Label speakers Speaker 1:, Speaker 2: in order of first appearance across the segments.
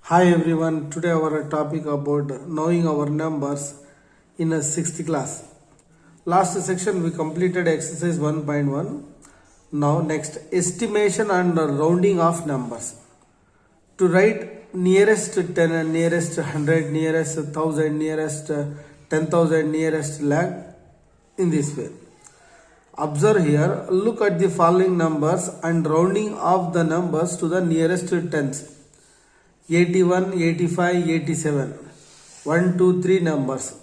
Speaker 1: Hi everyone, today our topic about knowing our numbers in a 6th class. Last section we completed exercise 1.1. Now next estimation and rounding of numbers. To write nearest 10, nearest 100, nearest 1000, nearest 10,000, nearest lakh in this way. Observe here, look at the following numbers and rounding of the numbers to the nearest tens. 81, 85, 87. 1, 2, 3 numbers.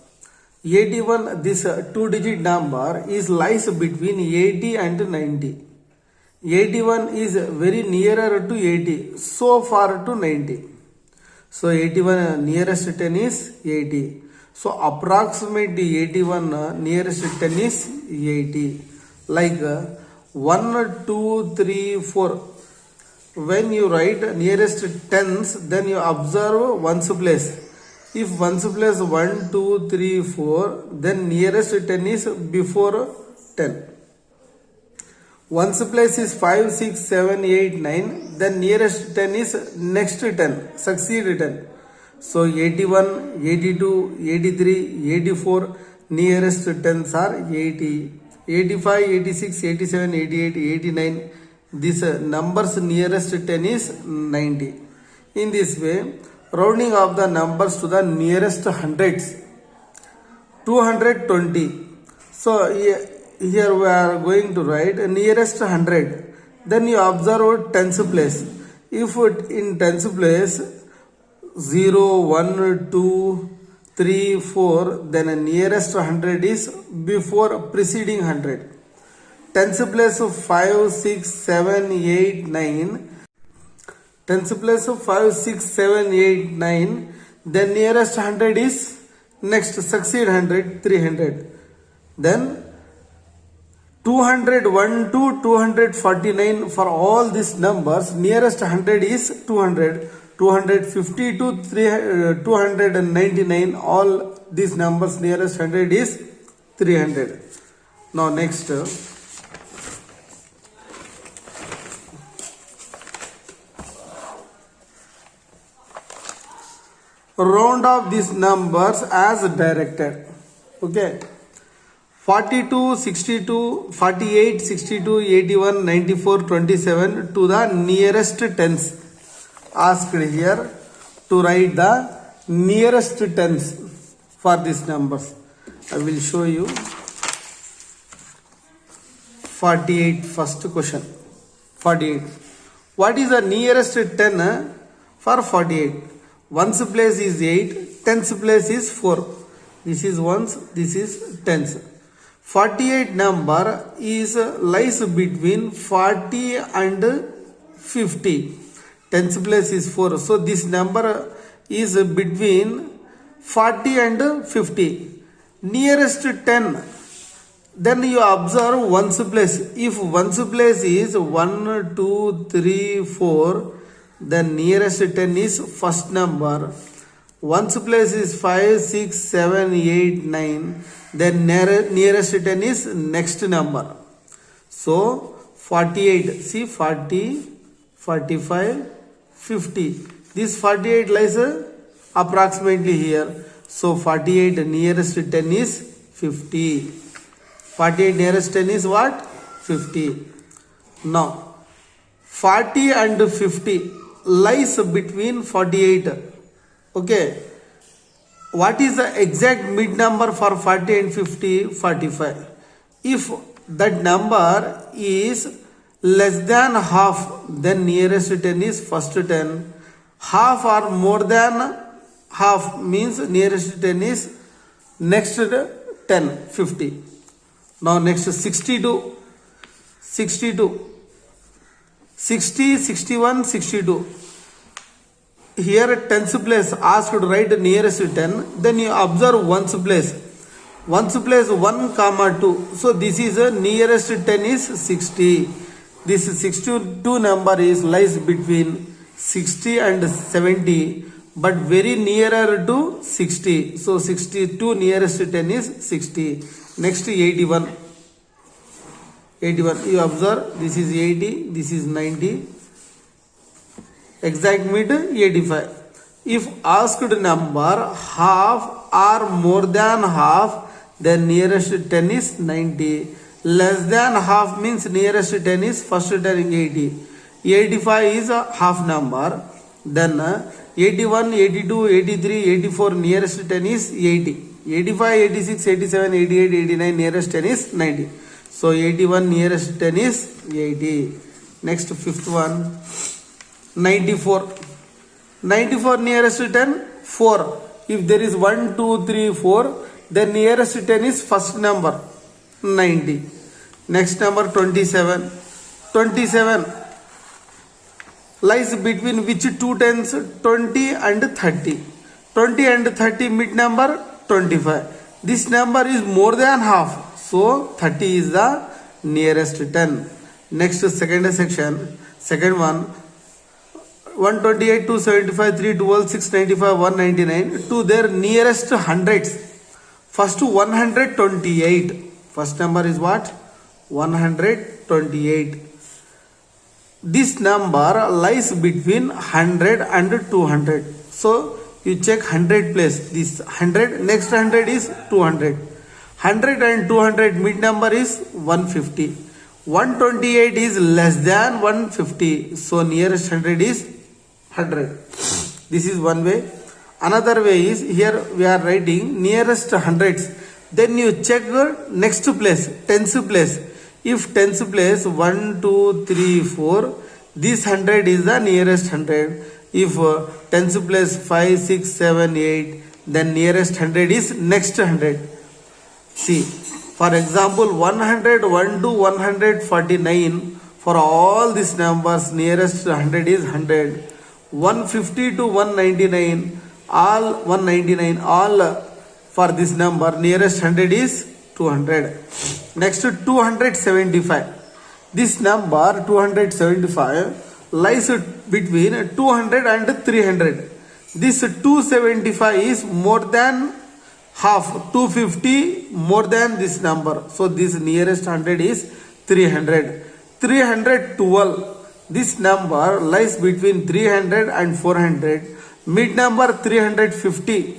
Speaker 1: 81, this two-digit number is lies between 80 and 90. 81 is very nearer to 80, so far to 90. So 81 nearest 10 is 80. So approximately 81 nearest 10 is 80. Like 1, 2, 3, 4. When you write nearest tens, then you observe ones place. If ones place 1, 2, 3, 4, then nearest 10 is before 10. Ones place is 5, 6, 7, 8, 9, then nearest 10 is next 10, succeed 10. So 81, 82, 83, 84, nearest 10s are 80, 85, 86, 87, 88, 89. This numbers nearest 10 is 90. In this way, rounding of the numbers to the nearest hundreds. 220. So here we are going to write nearest 100. Then you observe tens place. If in tens place 0, 1, 2, 3, 4, then nearest 100 is before preceding 100. Tens place of 5, 6, 7, 8, 9. Tens place of 5, 6, 7, 8, 9. Then nearest 100 is next succeed 100, 300. Then 201 to 249 for all these numbers. Nearest 100 is 200. 250 to 299. All these numbers nearest 100 is 300. Now next. Round off these numbers as directed. Okay. 42, 62, 48, 62, 81, 94, 27 to the nearest tens. Asked here to write the nearest tens for these numbers. I will show you. 48, first question. 48. What is the nearest 10 for 48? Ones place is 8, tens place is 4. This is ones, this is tens. 48 number is lies between 40 and 50. Tens place is 4. So this number is between 40 and 50. Nearest 10. Then you observe ones place. If ones place is 1, 2, 3, 4, then nearest 10 is first number. Ones place is 5, 6, 7, 8, 9. Then nearest 10 is next number. So 48. See 40, 45, 50. This 48 lies approximately here. So 48 nearest 10 is 50. 48 nearest 10 is what? 50. Now 40 and 50 lies between 48. Okay. What is the exact mid number for 40 and 50? 45. If that number is less than half, then nearest 10 is first 10. Half or more than half means nearest 10 is next 10, 50. Now next 62, 62, 60, 61, 62. Here tens place asked to write nearest 10. Then you observe ones place. Ones place 1, 2. So this is nearest 10 is 60. This 62 number is lies between 60 and 70, but very nearer to 60. So 62 nearest 10 is 60. Next 81. 81. You observe this is 80, this is 90. Exact mid 85. If asked number half or more than half, then nearest 10 is 90. Less than half means nearest 10 is first telling 80. 85 is a half number. Then 81, 82, 83, 84 nearest 10 is 80. 85, 86, 87, 88, 89 nearest 10 is 90. So 81 nearest 10 is 80. Next fifth one, 94. 94 nearest to 10, 4. If there is 1, 2, 3, 4, then nearest to 10 is first number, 90. Next number 27. 27 lies between which two tens? 20 and 30. 20 and 30 mid number 25. This number is more than half. So 30 is the nearest 10. Next second section. Second one. 128, 275, 312, 695, 199 to their nearest hundreds. First 128. First number is what? 128. This number lies between 100 and 200. So you check 100 place. This 100, next 100 is 200. 100 and 200 mid number is 150. 128 is less than 150. So nearest 100 is 100. This is one way. Another way is here we are writing nearest hundreds. Then you check next place, tens place. If tens place 1, 2, 3, 4, this 100 is the nearest 100. If tens place 5, 6, 7, 8, then nearest 100 is next 100. See, for example, 100, 1 to 149. For all these numbers, nearest 100 is 100. 150 to 199, all for this number, nearest 100 is 200. Next 275. This number 275 lies between 200 and 300. This 275 is more than half. 250 more than this number. So this nearest 100 is 300. 312. This number lies between 300 and 400. Mid number 350.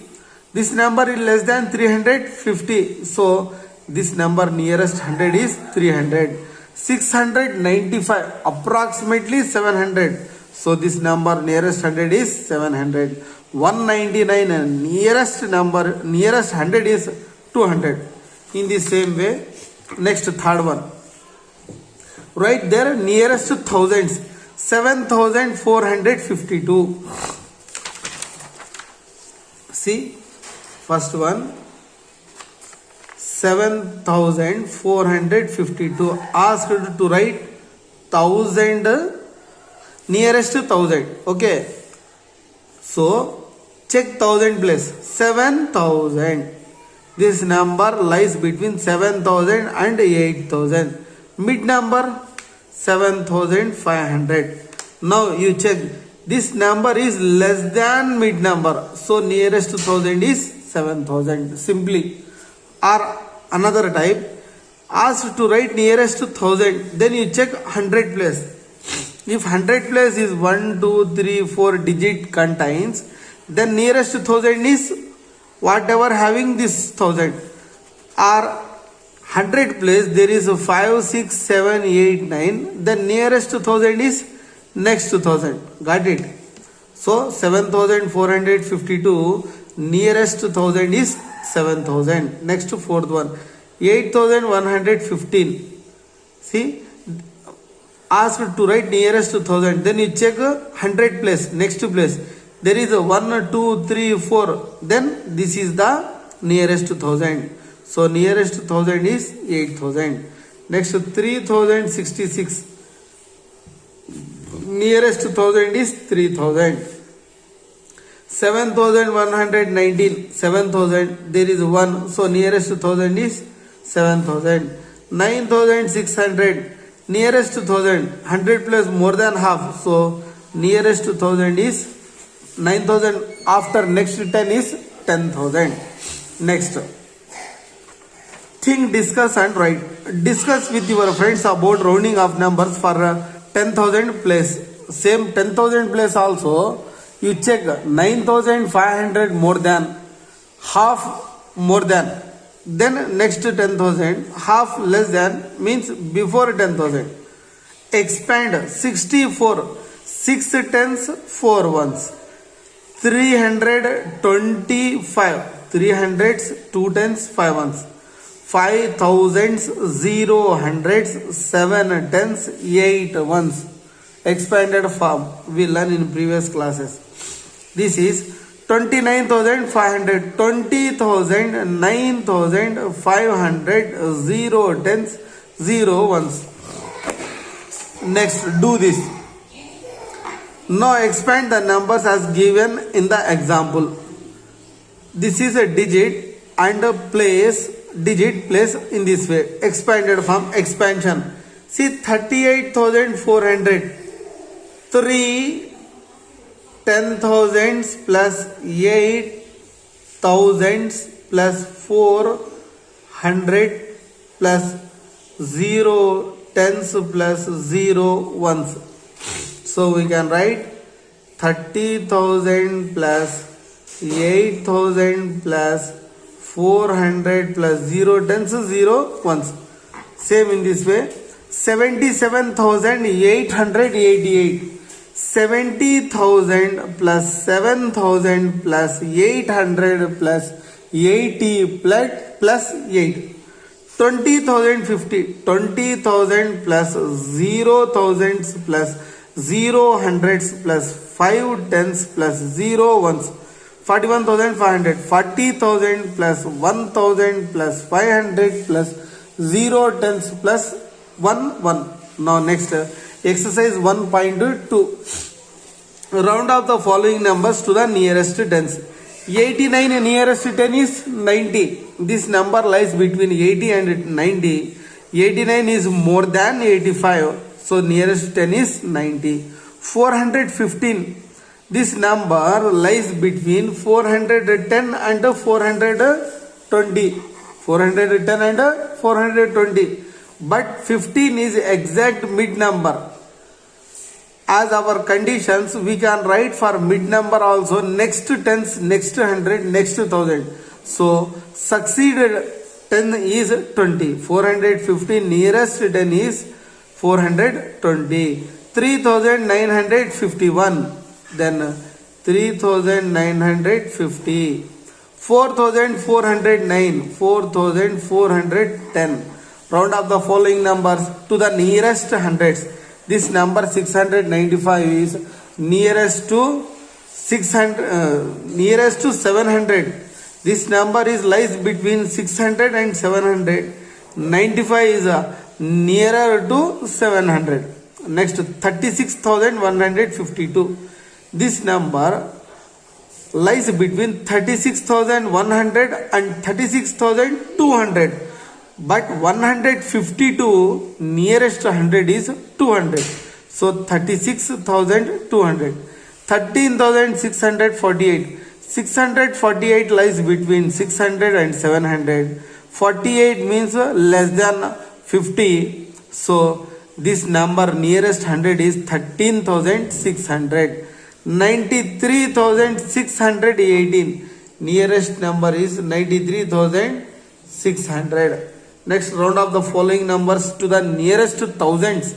Speaker 1: This number is less than 350. So this number nearest 100 is 300. 695 approximately 700. So this number nearest 100 is 700. 199 and nearest 100 is 200. In the same way, next third one. Right there nearest thousands, 7,452. See, first one, 7,452. Asked to write 1000, nearest 1000. Okay. So check 1000 place. 7,000. This number lies between 7,000 and 8,000. Mid number 7,500. Now you check. This number is less than mid number. So nearest 1000 is 7,000. Simply. Or another type. Asked to write nearest 1000. Then you check 100 place. If 100 place is 1, 2, 3, 4 digit contains, then nearest 1000 is whatever having this 1000. Or 100 place there is 5, 6, 7, 8, 9. The nearest 1000 is next 1000. Got it? So 7,452. Nearest 1000 is 7,000. Next fourth one. 8,115. See? Asked to write nearest 1000. Then you check 100 place. Next place. There is a 1, 2, 3, 4. Then this is the nearest 1000. So nearest 1000 is 8,000. Next 3,066. Nearest 1000 is 3,000. 7,119. 7,000. There is 1. So nearest 1000 is 7,000. 9,600. Nearest 1000. 100 plus more than half. So nearest 1000 is 9,000. After next 10 is 10,000. Next. Think, discuss and write. Discuss with your friends about rounding of numbers for 10,000 place. Same 10,000 place also. You check 9,500 more than, half more than, then next 10,000, half less than means before 10,000. Expand 64, 6 tens, 4 ones. 325, 300s, 2 tens, 5 ones. 5,000s, 0 hundreds, 7 tens, 8 ones. Expanded form we learn in previous classes. This is 29,500, 20,000, 9,500, 0 tens, 0 ones. Next, do this. Now expand the numbers as given in the example. This is a digit and a place in this way. Expanded form, expansion. See 38,400. 3 10,000s plus 8 thousands plus 400 plus 0 tens plus 0 ones. So we can write 30,000 plus 8,000 plus 400 plus 0 tens 0 ones. Same in this way. 77,888. 70,000 plus 7,000 plus 800 plus 80 plus 8. 20,050. 20,000 plus 0 thousands plus 0 hundreds plus 5 tens plus 0 ones. 41,500. 40,000 plus 1,000 plus 500 plus 0 tens plus 1. Now next, exercise 1.2. Round off the following numbers to the nearest tens. 89 nearest 10 is 90. This number lies between 80 and 90. 89 is more than 85. So nearest 10 is 90. 415. This number lies between 410 and 420. 410 and 420. But 15 is exact mid number. As our conditions, we can write for mid number also next tens, next 100, next 1000. So succeeded 10 is 20. 415 nearest 10 is 420. 3,951. Then 3,950. 4,409. 4,410. Round up the following numbers to the nearest hundreds. This number 695 is nearest to 700. This number is lies between 600 and 700. 95 is nearer to 700. Next, 36,152. This number lies between 36,100 and 36,200. But 152 nearest 100 is 200. So 36,200. 13,648. 648 lies between 600 and 700. 48 means less than 50. So this number nearest 100 is 13,600. 93,618. Nearest number is 93,600. Next, round of the following numbers to the nearest thousands.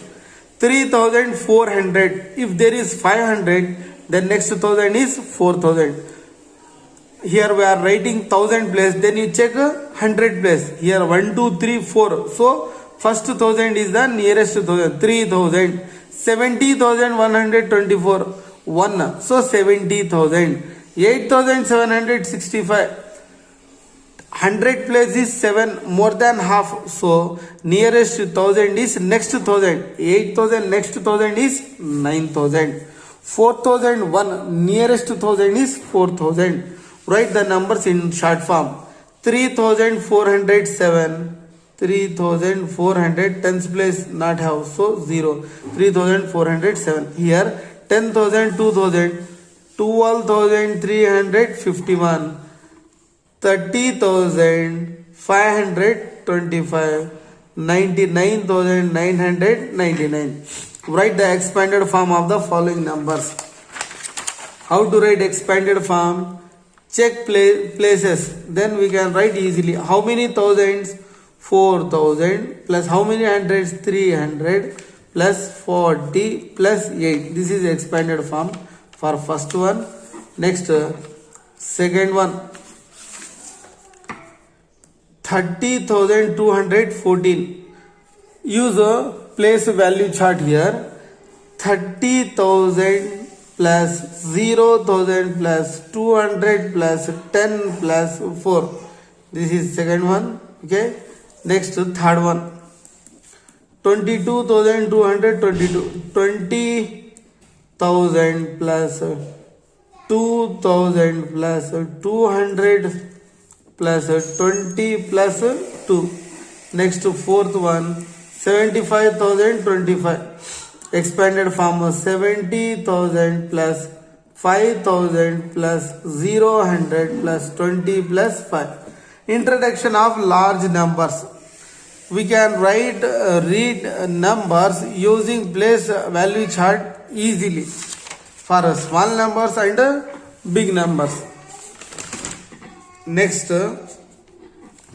Speaker 1: 3,400. If there is 500, then next 1000 is 4,000. Here we are writing 1000 place, then you check 100 place. Here 1, 2, 3, 4. So first 1000 is the nearest 1000. 3,000. 70,124. 1. So 70,000. 8,765. 100 place is 7, more than half. So nearest 1000 is next 1000. 8,000 next 1000 is 9,000. 4,001 nearest 1000 is 4,000. Write the numbers in short form. 3,407. 3,400 tens place not have, so 0. 3,407. Here 10,000, 2,000. 12,351. 30,525. 99,999. Write the expanded form of the following numbers. How to write expanded form? Check places. Then we can write easily. How many thousands? 4,000 plus how many hundreds? 300 plus 40 plus 8. This is expanded form for first one. Next, second one. 30,214. Use a place value chart here. 30,000 plus 0,000 plus 200 plus 10 plus 4. This is second one. Okay. Next, third one. 22,222. 20,000 plus 2,000 plus 200 plus 20 plus 2. Next, fourth one. 75,025. Expanded form 70,000 plus 5,000 plus 0,100 plus 20 plus 5. Introduction of large numbers. We can read numbers using place value chart easily for small numbers and big numbers. Next,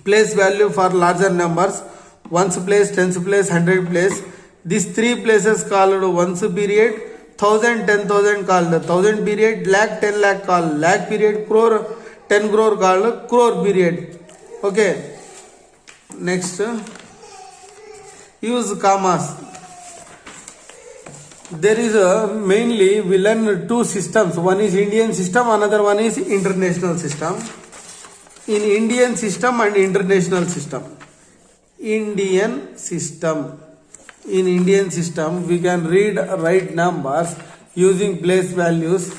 Speaker 1: place value for larger numbers. Ones place, tens place, hundred place. These three places called ones period, 1,000, 10,000 called 1,000 period, lakh, 10 lakh called lakh period, crore, 10 crore called crore period. Okay. Next, use commas. There is mainly we learn two systems. One is Indian system, another one is international system. In Indian system and international system. Indian system. In Indian system, we can write numbers using place values.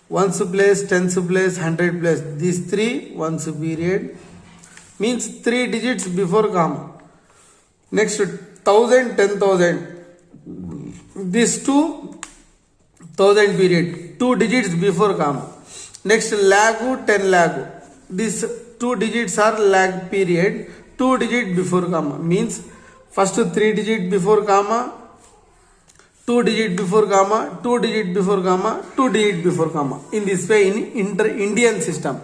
Speaker 1: Ones place, tens place, hundred place. These three ones period means 3 digits before comma. Next, 1,000, 10,000. These 2,000 period, 2 digits before comma. Next, lakh, 10 lakh. These 2 digits are lakh period, 2 digit before comma. Means first 3 digit before comma, 2 digit before comma, 2 digit before comma, 2 digit before comma. In this way in Indian system.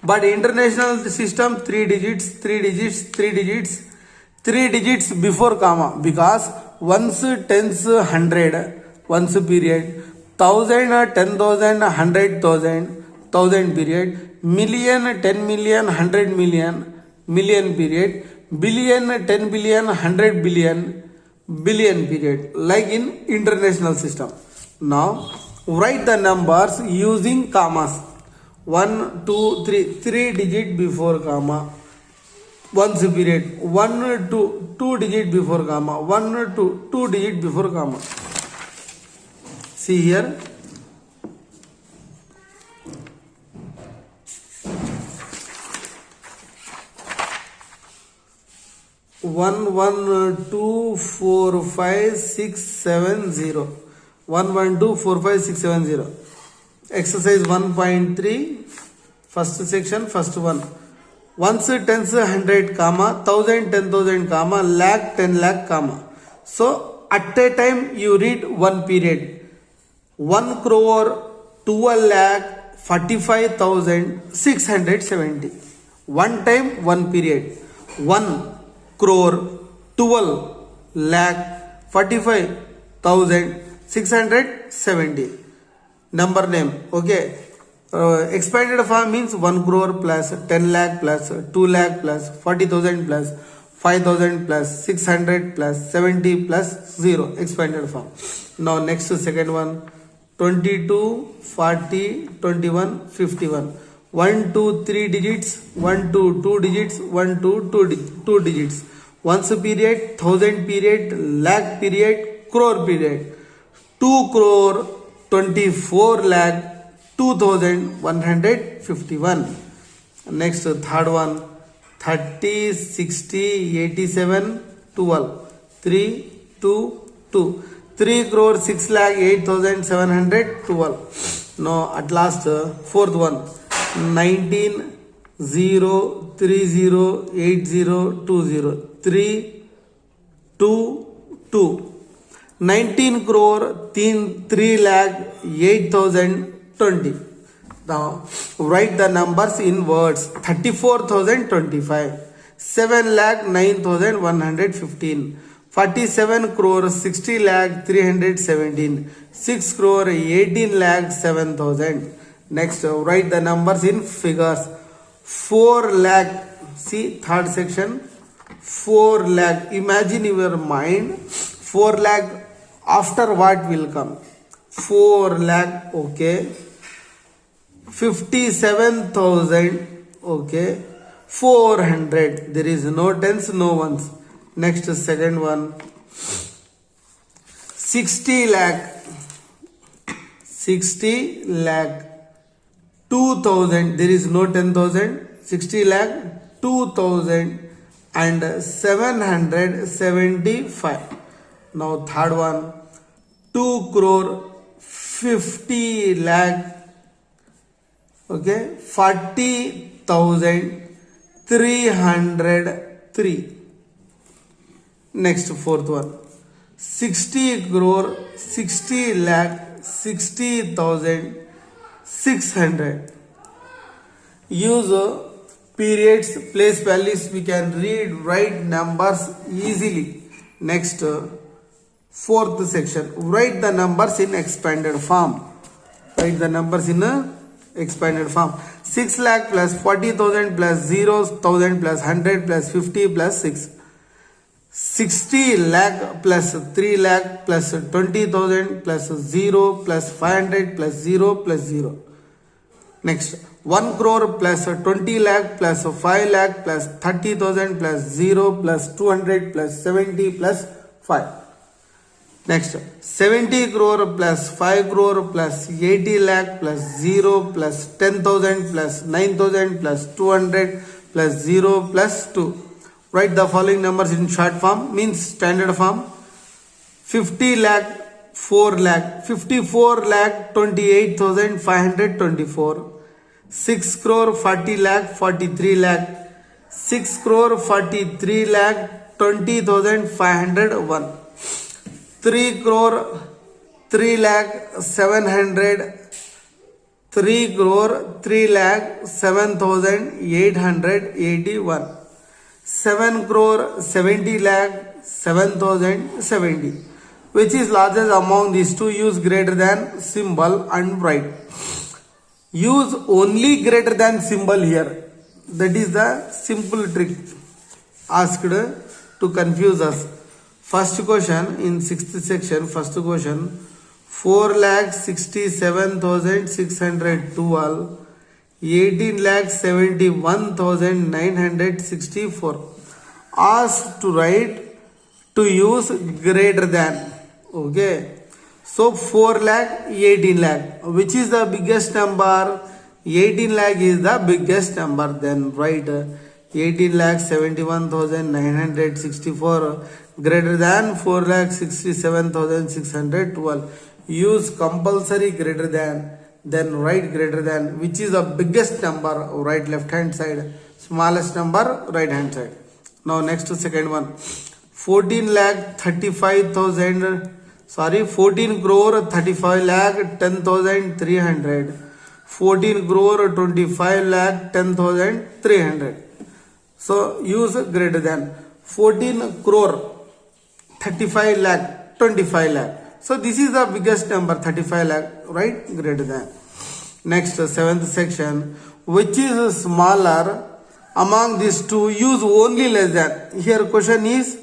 Speaker 1: But international system 3 digits, 3 digits, 3 digits, 3 digits before comma, because ones, tens, 100, ones period, 1,000, 10,000, 100,000, 1,000 period, million, 10 million, 100 million, million period, billion, 10 billion, 100 billion, billion period, like in international system. Now write the numbers using commas. 1, 2, 3, 3 digit before comma, ones period, 1, 2, 2 digit before comma, 1, 2, 2 digit before comma. See here. One, 2, 4, 5, 6, 7, 0. 1, 2, 4, 5, 6, 7, 0. Exercise 1.3, first section, first one. Ones, tens, 100, comma, 1,000, 10,000, comma, lakh, 10 lakh, comma. So at a time you read one period. 1 crore, 12 lakh, 45,670. One time, one period. 1 crore, 12 lakh, 45,670. Number name. Okay. Expanded form means 1 crore plus 10 lakh plus 2 lakh plus 40,000 plus 5,000 plus 600 plus 70 plus 0. Expanded form. Now next second one. 22, 40, 21, 51. 1, 2, 3 digits. 1, 2, 2 digits. 1, 2, 2 digits. Ones period, 1,000 period, lakh period, crore period. 2 crore, 24 lakh, 2,151. Next, third one. 30, 60, 87, 12. 3, 2, 2. 3 crore, 6 lakh, 8,712. Now, at last, fourth one. 19, 0, 30, 80, 20. 3, 2, 2. 19 crore, 3 lakh, 8,020. Now write the numbers in words. 34,025, 7,09,115, 47 crore 60 lakh 317, 6 crore 18 lakh 7,000. Next write the numbers in figures. 4 lakh, see third section, 4 lakh. Imagine in your mind 4 lakh after what will come. 4 lakh, okay. 57,000, okay. 400, there is no tens, no ones. Next second one, 60 lakh, 60 lakh, 2,000, there is no 10,000, 60 lakh, 2,000 and 775. Now third one, 2 crore 50 lakh, okay, 40,303. Next fourth one, 60 crore 60 lakh 60,600. Use periods, place values. We can read, write numbers easily. Next fourth section, write the numbers in expanded form. Write the numbers in expanded form. 6 lakh plus 40,000 plus 0,000 plus 100 plus 50 plus 6. 60 lakh plus 3 lakh plus 20,000 plus 0 plus 500 plus 0 plus 0. Next 1 crore plus 20 lakh plus 5 lakh plus 30,000 plus 0 plus 200 plus 70 plus 5. Next 70 crore plus 5 crore plus 80 lakh plus 0 plus 10,000 plus 9,000 plus 200 plus 0 plus 2. Write the following numbers in short form, means standard form. 50 lakh 4 lakh, 54 lakh 28,524, 6 crore 40 lakh 43 lakh, 6 crore 43 lakh 20,501, 3 crore 3 lakh 700, 3 crore 3 lakh 7,881, 7 crore 70 lakh 7,070. Which is largest among these two? Use greater than symbol and write. Use only greater than symbol here. That is the simple trick asked to confuse us. First question in sixth section, first question, 4,67,612, 18,71,964. Asked to write to use greater than. Okay. So 4 lakh, 18 lakh. Which is the biggest number? 18 lakh is the biggest number. Then write 18,71,964 greater than 4,67,612. Use compulsory greater than. Then write greater than. Which is the biggest number? Right left hand side. Smallest number right hand side. Now next second one. 14 crore 35 lakh 10,300, 14 crore 25 lakh 10,300. So use greater than. 14 crore 35 lakh 25 lakh. So this is the biggest number, 35 lakh, right? Greater than. Next seventh section, which is smaller among these two? Use only less than. Here question is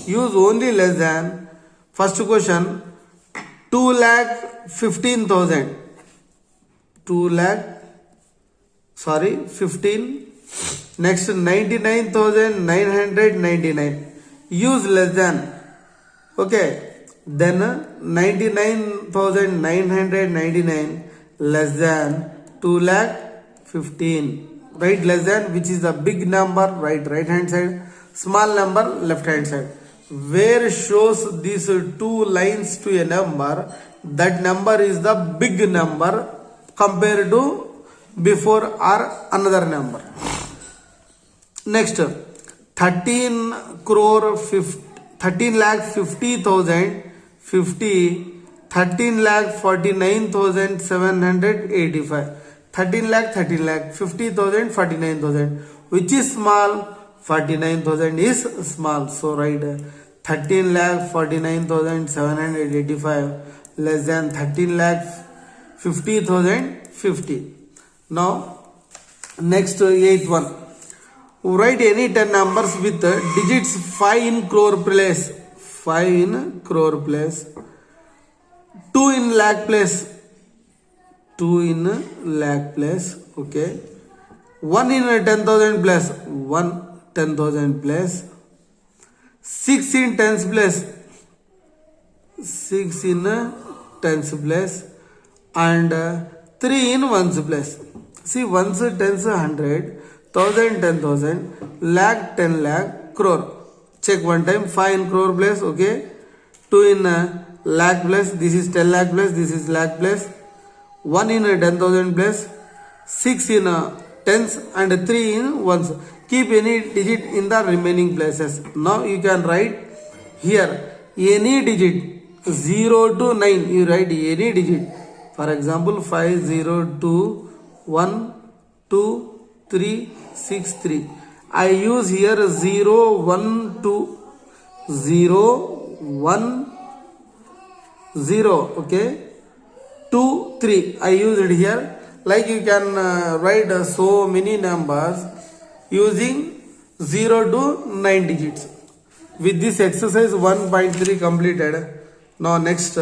Speaker 1: use only less than. First question, 2,15,000. 15. Next 99,999. Use less than. Okay. Then 99,999 less than 2,15,000. Write less than, which is the big number, right hand side. Small number, left hand side. Where shows these two lines to a number, that number is the big number compared to before or another number. Next 13 lakh 50,000 50, 13 lakh 49,785. 13 lakh, 13 lakh, 50,000, 49,000. Which is small? 49,000 is small. So write 13 lakh 49,785 less than 13 lakh 50,050. Now next eighth one. Write any 10 numbers with digits 5 in crore place. 5 in crore place. 2 in lakh place. 2 in lakh place. Okay. 1 in 10,000 place. 1 10,000 place. 6 in tens place. 6 in tens place. And 3 in ones place. See, ones, tens, 100, 1,000, 10,000, lakh, 10 lakh, crore. Check one time. 5 in crore place. Okay. 2 in lakh place. This is 10 lakh place. This is lakh place. 1 in 10,000 place. 6 in tens and 3 in ones. Keep any digit in the remaining places. Now you can write here any digit 0 to 9. You write any digit. For example, 5, 0, 2, 1, 2, 3, 6, 3. I use here 0, 1, 2, 0, 1, 0. Okay. 2, 3. I use it here. Like you can write so many numbers using 0 to 9 digits. With this exercise 1.3 completed. Now next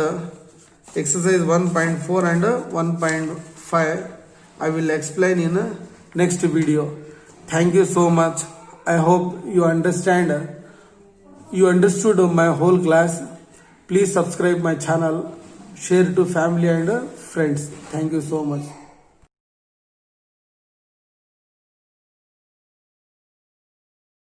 Speaker 1: exercise 1.4 and 1.5 I will explain in next video. Thank you so much. I hope you understood my whole class. Please subscribe my channel, share to family and friends. Thank you so much.